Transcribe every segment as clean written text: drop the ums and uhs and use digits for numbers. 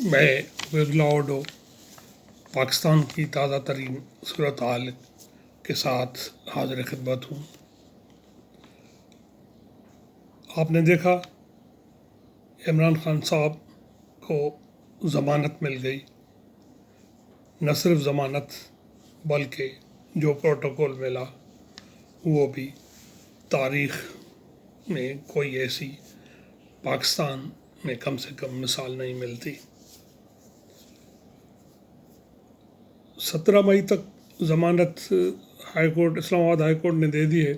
میں وزلا اوڈو پاکستان کی تازہ ترین صورتحال کے ساتھ حاضر خدمت ہوں۔ آپ نے دیکھا عمران خان صاحب کو ضمانت مل گئی، نہ صرف ضمانت بلکہ جو پروٹوکول ملا وہ بھی تاریخ میں کوئی ایسی پاکستان میں کم سے کم مثال نہیں ملتی۔ 17 مئی تک ضمانت ہائی کورٹ اسلام آباد ہائی کورٹ نے دے دی ہے۔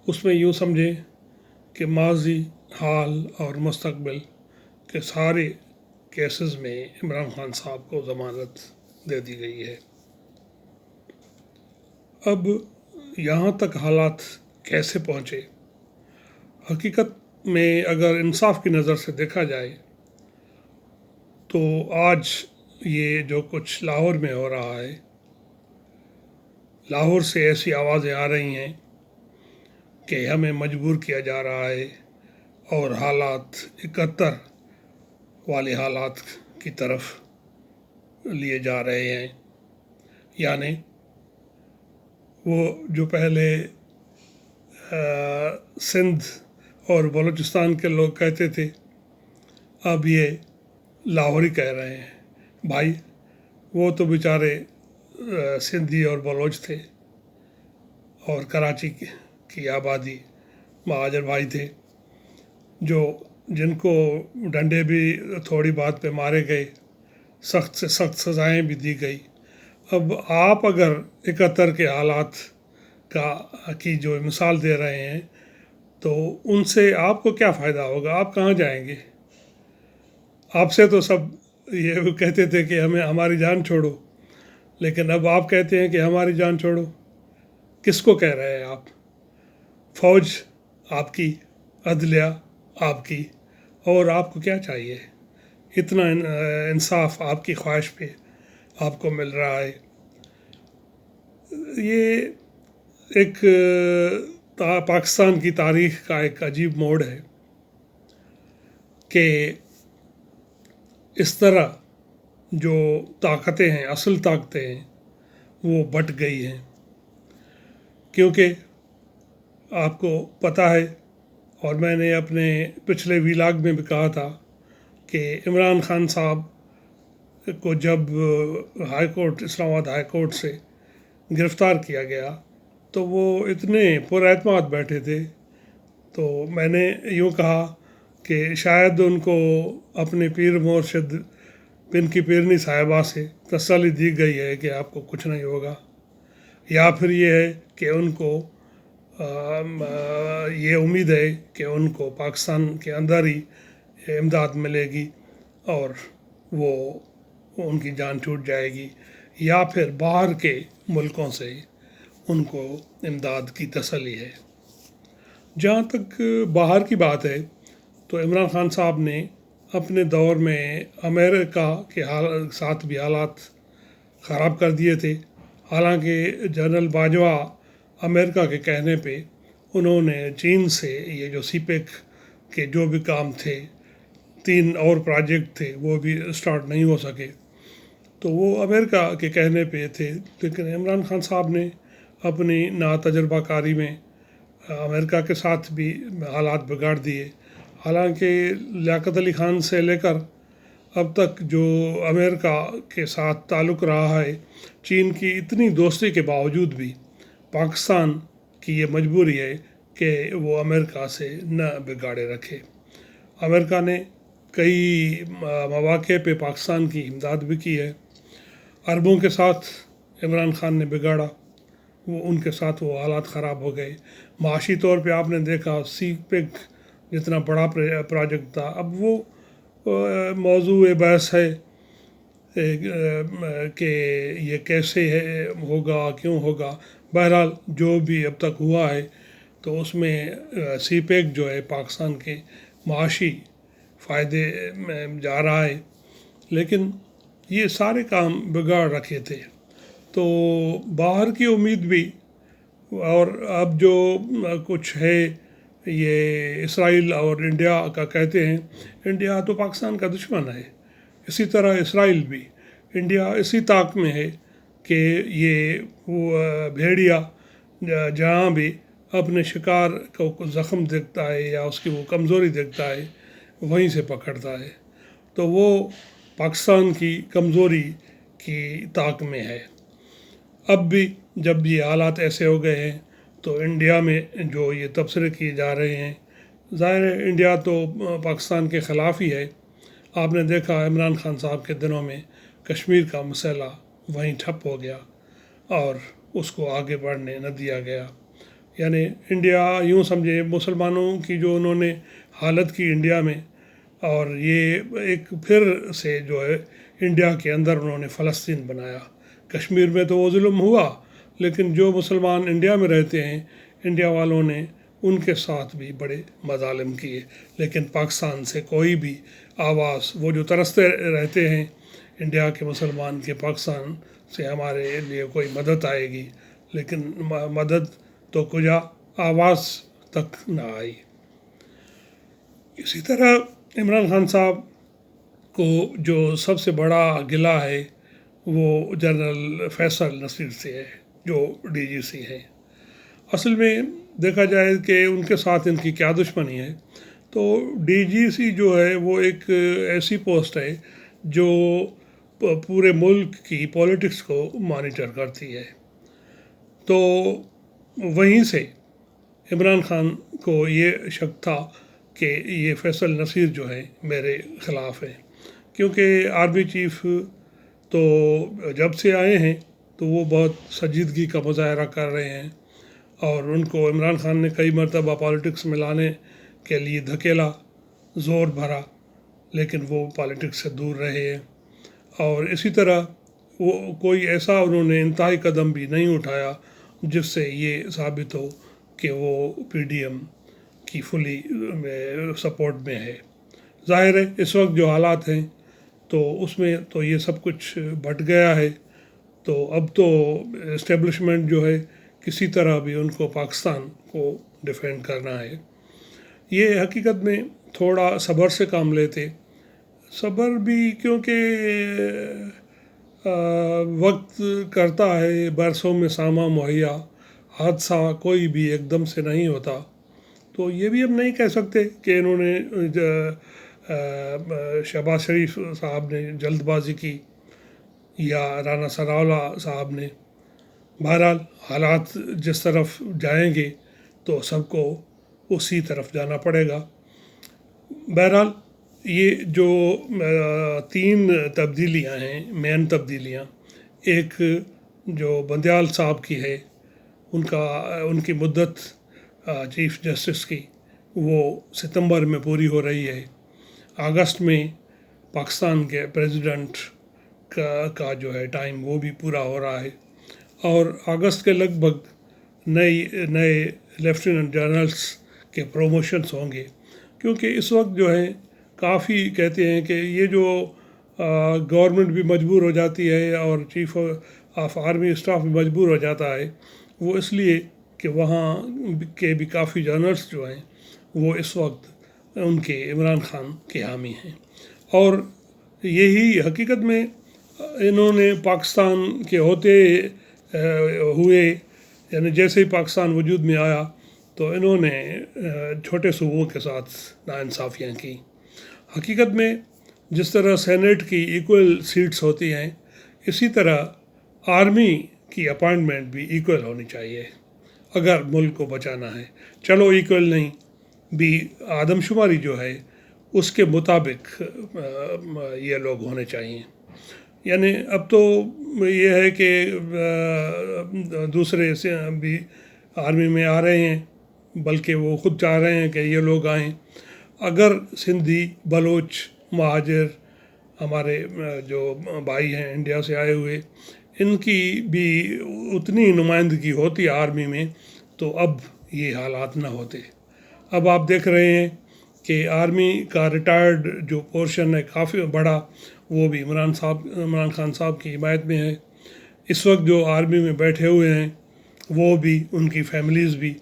اس میں یوں سمجھیں کہ ماضی، حال اور مستقبل کے سارے کیسز میں عمران خان صاحب کو ضمانت دے دی گئی ہے۔ اب یہاں تک حالات کیسے پہنچے؟ حقیقت میں اگر انصاف کی نظر سے دیکھا جائے تو آج یہ جو کچھ لاہور میں ہو رہا ہے، لاہور سے ایسی آوازیں آ رہی ہیں کہ ہمیں مجبور کیا جا رہا ہے اور حالات 71 والے حالات کی طرف لیے جا رہے ہیں۔ یعنی وہ جو پہلے سندھ اور بلوچستان کے لوگ کہتے تھے، اب یہ لاہوری کہہ رہے ہیں۔ بھائی وہ تو بیچارے سندھی اور بلوچ تھے اور کراچی کی آبادی مہاجر بھائی تھے، جن کو ڈنڈے بھی تھوڑی بات پہ مارے گئے، سخت سے سخت سزائیں بھی دی گئی۔ اب آپ اگر 71 کے حالات کی جو مثال دے رہے ہیں تو ان سے آپ کو کیا فائدہ ہوگا؟ آپ کہاں جائیں گے؟ آپ سے تو سب یہ کہتے تھے کہ ہماری جان چھوڑو، لیکن اب آپ کہتے ہیں کہ ہماری جان چھوڑو۔ کس کو کہہ رہے ہیں آپ؟ فوج آپ کی، عدلیہ آپ کی، اور آپ کو کیا چاہیے؟ اتنا انصاف آپ کی خواہش پہ آپ کو مل رہا ہے۔ یہ ایک پاکستان کی تاریخ کا ایک عجیب موڑ ہے کہ اس طرح جو طاقتیں ہیں، اصل طاقتیں ہیں، وہ بٹ گئی ہیں۔ کیونکہ آپ کو پتہ ہے، اور میں نے اپنے پچھلے ویلاگ میں بھی کہا تھا کہ عمران خان صاحب کو جب ہائی کورٹ اسلام آباد ہائی کورٹ سے گرفتار کیا گیا تو وہ اتنے پر اعتماد بیٹھے تھے، تو میں نے یوں کہا کہ شاید ان کو اپنے پیر مرشد پن کی پیرنی صاحبہ سے تسلی دی گئی ہے کہ آپ کو کچھ نہیں ہوگا، یا پھر یہ ہے کہ ان کو یہ امید ہے کہ ان کو پاکستان کے اندر ہی امداد ملے گی اور وہ ان کی جان چھوٹ جائے گی، یا پھر باہر کے ملکوں سے ان کو امداد کی تسلی ہے۔ جہاں تک باہر کی بات ہے تو عمران خان صاحب نے اپنے دور میں امریکہ کے ساتھ بھی حالات خراب کر دیے تھے۔ حالانکہ جنرل باجوہ امریکہ کے کہنے پہ انہوں نے چین سے یہ جو سی پیک کے جو بھی کام تھے، 3 اور پروجیکٹ تھے، وہ بھی سٹارٹ نہیں ہو سکے، تو وہ امریکہ کے کہنے پہ تھے۔ لیکن عمران خان صاحب نے اپنی ناتجربہ کاری میں امریکہ کے ساتھ بھی حالات بگاڑ دیے۔ حالانکہ لیاقت علی خان سے لے کر اب تک جو امریکہ کے ساتھ تعلق رہا ہے، چین کی اتنی دوستی کے باوجود بھی پاکستان کی یہ مجبوری ہے کہ وہ امریکہ سے نہ بگاڑے رکھے۔ امریکہ نے کئی مواقع پہ پاکستان کی امداد بھی کی ہے۔ عربوں کے ساتھ عمران خان نے بگاڑا، ان کے ساتھ وہ حالات خراب ہو گئے۔ معاشی طور پہ آپ نے دیکھا سی پیک جتنا بڑا پروجیکٹ تھا، اب وہ موضوع بحث ہے کہ یہ کیسے ہوگا، کیوں ہوگا۔ بہرحال جو بھی اب تک ہوا ہے تو اس میں سی پیک جو ہے پاکستان کے معاشی فائدے میں جا رہا ہے، لیکن یہ سارے کام بگاڑ رکھے تھے۔ تو باہر کی امید بھی، اور اب جو کچھ ہے یہ اسرائیل اور انڈیا کا کہتے ہیں، انڈیا تو پاکستان کا دشمن ہے، اسی طرح اسرائیل بھی، انڈیا اسی طاق میں ہے کہ یہ بھیڑیا جہاں بھی اپنے شکار کو زخم دیکھتا ہے یا اس کی وہ کمزوری دیکھتا ہے وہیں سے پکڑتا ہے، تو وہ پاکستان کی کمزوری کی طاق میں ہے۔ اب بھی جب یہ حالات ایسے ہو گئے ہیں تو انڈیا میں جو یہ تبصرے کیے جا رہے ہیں، ظاہر ہے انڈیا تو پاکستان کے خلاف ہی ہے۔ آپ نے دیکھا عمران خان صاحب کے دنوں میں کشمیر کا مسئلہ وہیں ٹھپ ہو گیا اور اس کو آگے بڑھنے نہ دیا گیا۔ یعنی انڈیا یوں سمجھے مسلمانوں کی جو انہوں نے حالت کی انڈیا میں، اور یہ ایک پھر سے جو ہے انڈیا کے اندر انہوں نے فلسطین بنایا۔ کشمیر میں تو وہ ظلم ہوا، لیکن جو مسلمان انڈیا میں رہتے ہیں انڈیا والوں نے ان کے ساتھ بھی بڑے مظالم کیے، لیکن پاکستان سے کوئی بھی آواز، وہ جو ترستے رہتے ہیں انڈیا کے مسلمان کہ پاکستان سے ہمارے لیے کوئی مدد آئے گی، لیکن مدد تو کجا، آواز تک نہ آئی۔ اسی طرح عمران خان صاحب کو جو سب سے بڑا گلہ ہے وہ جنرل فیصل نصیر سے ہے جو ڈی جی سی ہیں۔ اصل میں دیکھا جائے کہ ان کے ساتھ ان کی کیا دشمنی ہے، تو ڈی جی سی جو ہے وہ ایک ایسی پوسٹ ہے جو پورے ملک کی پولیٹکس کو مانیٹر کرتی ہے، تو وہیں سے عمران خان کو یہ شک تھا کہ یہ فیصل نصیر جو ہے میرے خلاف ہے، کیونکہ آرمی چیف تو جب سے آئے ہیں تو وہ بہت سنجیدگی کا مظاہرہ کر رہے ہیں، اور ان کو عمران خان نے کئی مرتبہ پالیٹکس میں لانے کے لیے دھکیلا، زور بھرا، لیکن وہ پالیٹکس سے دور رہے ہیں۔ اور اسی طرح وہ کوئی ایسا انہوں نے انتہائی قدم بھی نہیں اٹھایا جس سے یہ ثابت ہو کہ وہ پی ڈی ایم کی فلی سپورٹ میں ہے۔ ظاہر ہے اس وقت جو حالات ہیں تو اس میں تو یہ سب کچھ بٹ گیا ہے، تو اب تو اسٹیبلشمنٹ جو ہے کسی طرح بھی ان کو پاکستان کو ڈیفینڈ کرنا ہے۔ یہ حقیقت میں تھوڑا صبر سے کام لیتے، صبر بھی کیونکہ وقت کرتا ہے برسوں میں ساما مہیا، حادثہ کوئی بھی ایک دم سے نہیں ہوتا، تو یہ بھی ہم نہیں کہہ سکتے کہ انہوں نے شہباز شریف صاحب نے جلد بازی کی یا رانا ثناءاللہ صاحب نے۔ بہرحال حالات جس طرف جائیں گے تو سب کو اسی طرف جانا پڑے گا۔ بہرحال یہ جو 3 تبدیلیاں ہیں، مین تبدیلیاں، ایک جو بندیال صاحب کی ہے، ان کی مدت چیف جسٹس کی وہ ستمبر میں پوری ہو رہی ہے، اگست میں پاکستان کے پریزیڈنٹ کا جو ہے ٹائم وہ بھی پورا ہو رہا ہے، اور اگست کے لگ بھگ نئے لیفٹیننٹ جنرلز کے پروموشنز ہوں گے، کیونکہ اس وقت جو ہے کافی کہتے ہیں کہ یہ جو گورنمنٹ بھی مجبور ہو جاتی ہے اور چیف آف آرمی اسٹاف بھی مجبور ہو جاتا ہے، وہ اس لیے کہ وہاں کے بھی کافی جنرلز جو ہیں وہ اس وقت ان کے عمران خان کے حامی ہیں، اور یہی حقیقت میں انہوں نے پاکستان کے ہوتے ہوئے، یعنی جیسے ہی پاکستان وجود میں آیا تو انہوں نے چھوٹے صوبوں کے ساتھ ناانصافیاں کی۔ حقیقت میں جس طرح سینیٹ کی ایکول سیٹس ہوتی ہیں، اسی طرح آرمی کی اپائنٹمنٹ بھی ایکول ہونی چاہیے اگر ملک کو بچانا ہے۔ چلو ایکول نہیں بھی، آدم شماری جو ہے اس کے مطابق یہ لوگ ہونے چاہیے۔ یعنی اب تو یہ ہے کہ دوسرے سے بھی آرمی میں آ رہے ہیں، بلکہ وہ خود چاہ رہے ہیں کہ یہ لوگ آئیں۔ اگر سندھی، بلوچ، مہاجر، ہمارے جو بھائی ہیں انڈیا سے آئے ہوئے، ان کی بھی اتنی نمائندگی ہوتی آرمی میں تو اب یہ حالات نہ ہوتے۔ اب آپ دیکھ رہے ہیں کہ آرمی کا ریٹائرڈ جو پورشن ہے کافی بڑا، وہ بھی عمران خان صاحب کی حمایت میں ہے۔ اس وقت جو آرمی میں بیٹھے ہوئے ہیں وہ بھی، ان کی فیملیز بھی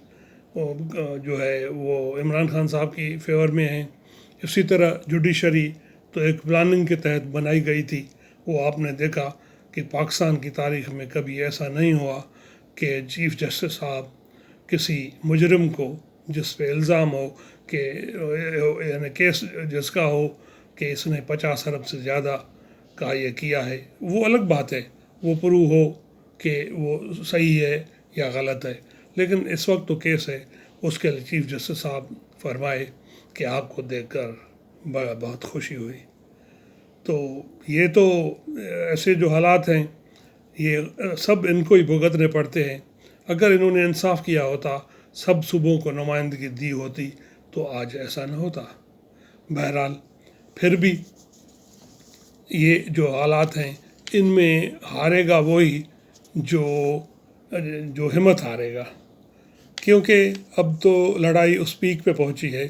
جو ہے وہ عمران خان صاحب کی فیور میں ہیں۔ اسی طرح جوڈیشری تو ایک پلاننگ کے تحت بنائی گئی تھی. وہ آپ نے دیکھا کہ پاکستان کی تاریخ میں کبھی ایسا نہیں ہوا کہ چیف جسٹس صاحب کسی مجرم کو جس پہ الزام ہو کہ یعنی کیس جس کا ہو کہ اس نے 50 ارب سے زیادہ کا یہ کیا ہے، وہ الگ بات ہے، وہ پروو ہو کہ وہ صحیح ہے یا غلط ہے، لیکن اس وقت تو کیس ہے. اس کے لیے چیف جسٹس صاحب فرمائے کہ آپ کو دیکھ کر بہت خوشی ہوئی. تو یہ تو ایسے جو حالات ہیں یہ سب ان کو ہی بھگتنے پڑتے ہیں. اگر انہوں نے انصاف کیا ہوتا، سب صوبوں کو نمائندگی دی ہوتی تو آج ایسا نہ ہوتا. بہرحال پھر بھی یہ جو حالات ہیں ان میں ہارے گا وہی جو ہمت ہارے گا، کیونکہ اب تو لڑائی اس پیک پہ پہنچی ہے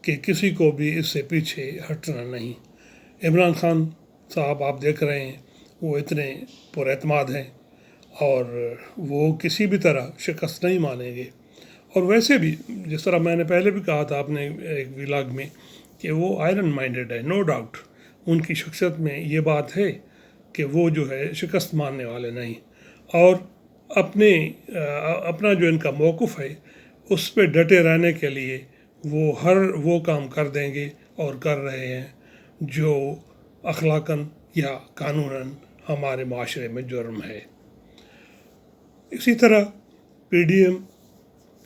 کہ کسی کو بھی اس سے پیچھے ہٹنا نہیں. عمران خان صاحب آپ دیکھ رہے ہیں وہ اتنے پر اعتماد ہیں اور وہ کسی بھی طرح شکست نہیں مانیں گے. اور ویسے بھی جس طرح میں نے پہلے بھی کہا تھا آپ نے ایک ولاگ میں کہ وہ آئرن مائنڈڈ ہے، نو ڈاؤٹ ان کی شخصیت میں یہ بات ہے کہ وہ جو ہے شکست ماننے والے نہیں، اور اپنا جو ان کا موقف ہے اس پہ ڈٹے رہنے کے لیے وہ کام کر دیں گے اور کر رہے ہیں جو اخلاقاً یا قانوناً ہمارے معاشرے میں جرم ہے. اسی طرح پی ڈی ایم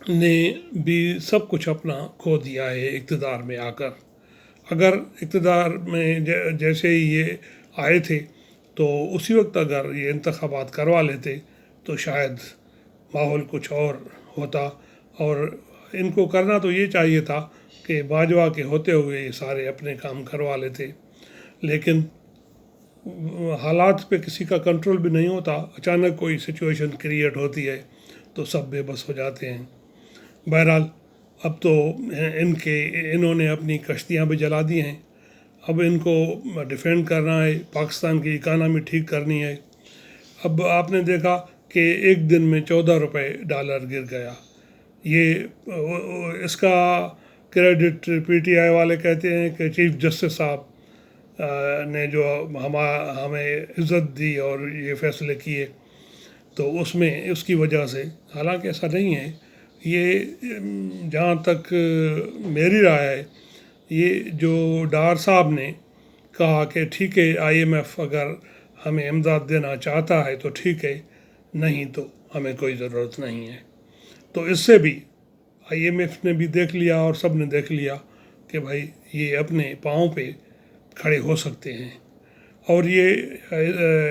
نے بھی سب کچھ اپنا کھو دیا ہے اقتدار میں آ کر. اگر اقتدار میں جیسے ہی یہ آئے تھے تو اسی وقت اگر یہ انتخابات کروا لیتے تو شاید ماحول کچھ اور ہوتا، اور ان کو کرنا تو یہ چاہیے تھا کہ باجوہ کے ہوتے ہوئے یہ سارے اپنے کام کروا لیتے، لیکن حالات پہ کسی کا کنٹرول بھی نہیں ہوتا. اچانک کوئی سچویشن کریٹ ہوتی ہے تو سب بے بس ہو جاتے ہیں. بہرحال اب تو انہوں نے اپنی کشتیاں بھی جلا دی ہیں. اب ان کو ڈیفینڈ کرنا ہے، پاکستان کی اکانومی ٹھیک کرنی ہے. اب آپ نے دیکھا کہ ایک دن میں $14 گر گیا. اس کا کریڈٹ پی ٹی آئی والے کہتے ہیں کہ چیف جسٹس صاحب نے جو ہمیں عزت دی اور یہ فیصلے کیے تو اس کی وجہ سے، حالانکہ ایسا نہیں ہے. یہ جہاں تک میری رائے ہے، یہ جو ڈار صاحب نے کہا کہ ٹھیک ہے آئی ایم ایف اگر ہمیں امداد دینا چاہتا ہے تو ٹھیک ہے، نہیں تو ہمیں کوئی ضرورت نہیں ہے. تو اس سے بھی آئی ایم ایف نے بھی دیکھ لیا اور سب نے دیکھ لیا کہ بھائی یہ اپنے پاؤں پہ کھڑے ہو سکتے ہیں. اور یہ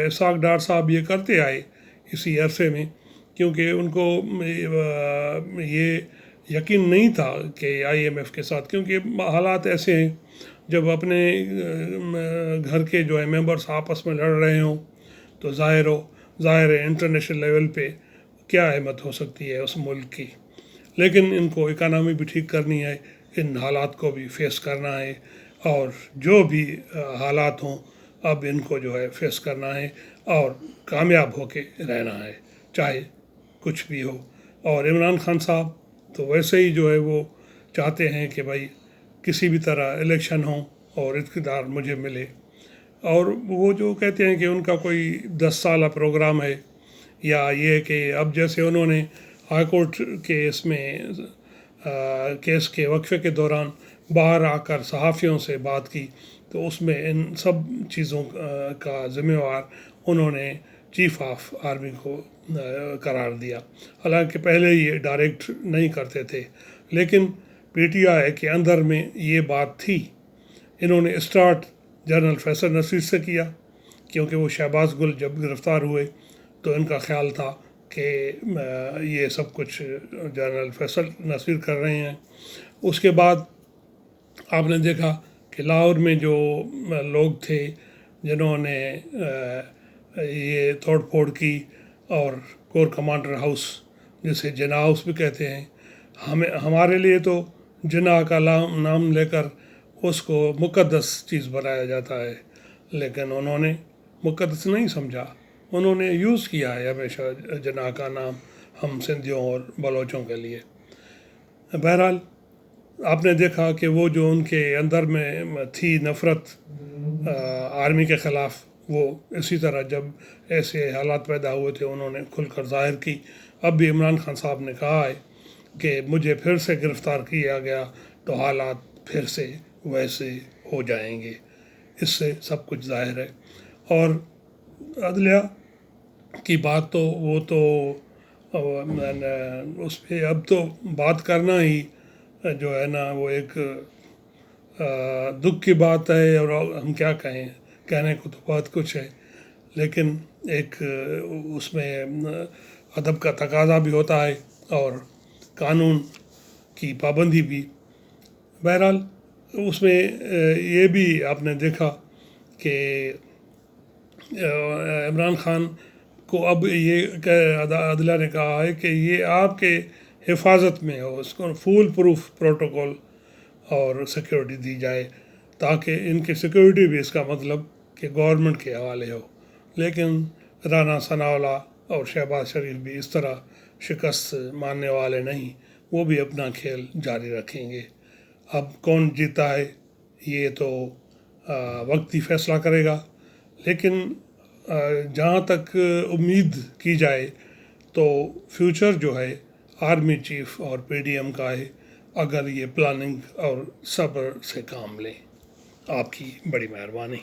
اسحاق ڈار صاحب یہ کرتے آئے اسی عرصے میں، کیونکہ ان کو یہ یقین نہیں تھا کہ آئی ایم ایف کے ساتھ، کیونکہ حالات ایسے ہیں جب اپنے گھر کے جو ہے ممبرس آپس میں لڑ رہے ہوں تو ظاہر ہے انٹرنیشنل لیول پہ کیا اہمیت ہو سکتی ہے اس ملک کی. لیکن ان کو اکانومی بھی ٹھیک کرنی ہے، ان حالات کو بھی فیس کرنا ہے، اور جو بھی حالات ہوں اب ان کو جو ہے فیس کرنا ہے اور کامیاب ہو کے رہنا ہے چاہے کچھ بھی ہو. اور عمران خان صاحب تو ویسے ہی جو ہے وہ چاہتے ہیں کہ بھائی کسی بھی طرح الیکشن ہوں اور اقتدار مجھے ملے. اور وہ جو کہتے ہیں کہ ان کا کوئی 10 سالہ پروگرام ہے، یا یہ کہ اب جیسے انہوں نے ہائی کورٹ کے کیس کے وقفے کے دوران باہر آ کر صحافیوں سے بات کی تو اس میں ان سب چیزوں کا ذمہ وار انہوں نے چیف آف آرمی کو قرار دیا. حالانکہ پہلے یہ ڈائریکٹ نہیں کرتے تھے، لیکن پی ٹی آئی کے اندر میں یہ بات تھی. انہوں نے اسٹارٹ جنرل فیصل نصیر سے کیا، کیونکہ وہ شہباز گل جب گرفتار ہوئے تو ان کا خیال تھا کہ یہ سب کچھ جنرل فیصل نصیر کر رہے ہیں. اس کے بعد آپ نے دیکھا کہ لاہور میں جو لوگ تھے جنہوں نے یہ توڑ پھوڑ کی، اور کور کمانڈر ہاؤس جسے جناح ہاؤس بھی کہتے ہیں، ہمارے لیے تو جناح کا نام لے کر اس کو مقدس چیز بنایا جاتا ہے، لیکن انہوں نے مقدس نہیں سمجھا، انہوں نے یوز کیا ہے ہمیشہ جناح کا نام ہم سندھیوں اور بلوچوں کے لیے. بہرحال آپ نے دیکھا کہ وہ جو ان کے اندر میں تھی نفرت آرمی کے خلاف وہ اسی طرح جب ایسے حالات پیدا ہوئے تھے انہوں نے کھل کر ظاہر کی. اب بھی عمران خان صاحب نے کہا ہے کہ مجھے پھر سے گرفتار کیا گیا تو حالات پھر سے ویسے ہو جائیں گے. اس سے سب کچھ ظاہر ہے. اور عدلیہ کی بات تو وہ تو اس پہ اب تو بات کرنا ہی جو ہے نا وہ ایک دکھ کی بات ہے. اور ہم کیا کہیں، کہنے کو تو بہت کچھ ہے لیکن ایک اس میں ادب کا تقاضا بھی ہوتا ہے اور قانون کی پابندی بھی. بہرحال اس میں یہ بھی آپ نے دیکھا کہ عمران خان کو اب یہ عدلیہ نے کہا ہے کہ یہ آپ کے حفاظت میں ہو، اس کو فول پروف پروٹوکول اور سیکیورٹی دی جائے تاکہ ان کی سیکیورٹی بھی، اس کا مطلب کہ گورنمنٹ کے حوالے ہو. لیکن رانا ثناء اللہ اور شہباز شریف بھی اس طرح شکست ماننے والے نہیں، وہ بھی اپنا کھیل جاری رکھیں گے. اب کون جیتا ہے یہ تو وقت ہی فیصلہ کرے گا. لیکن جہاں تک امید کی جائے تو فیوچر جو ہے آرمی چیف اور پی ڈی ایم کا ہے اگر یہ پلاننگ اور صبر سے کام لیں. آپ کی بڑی مہربانی.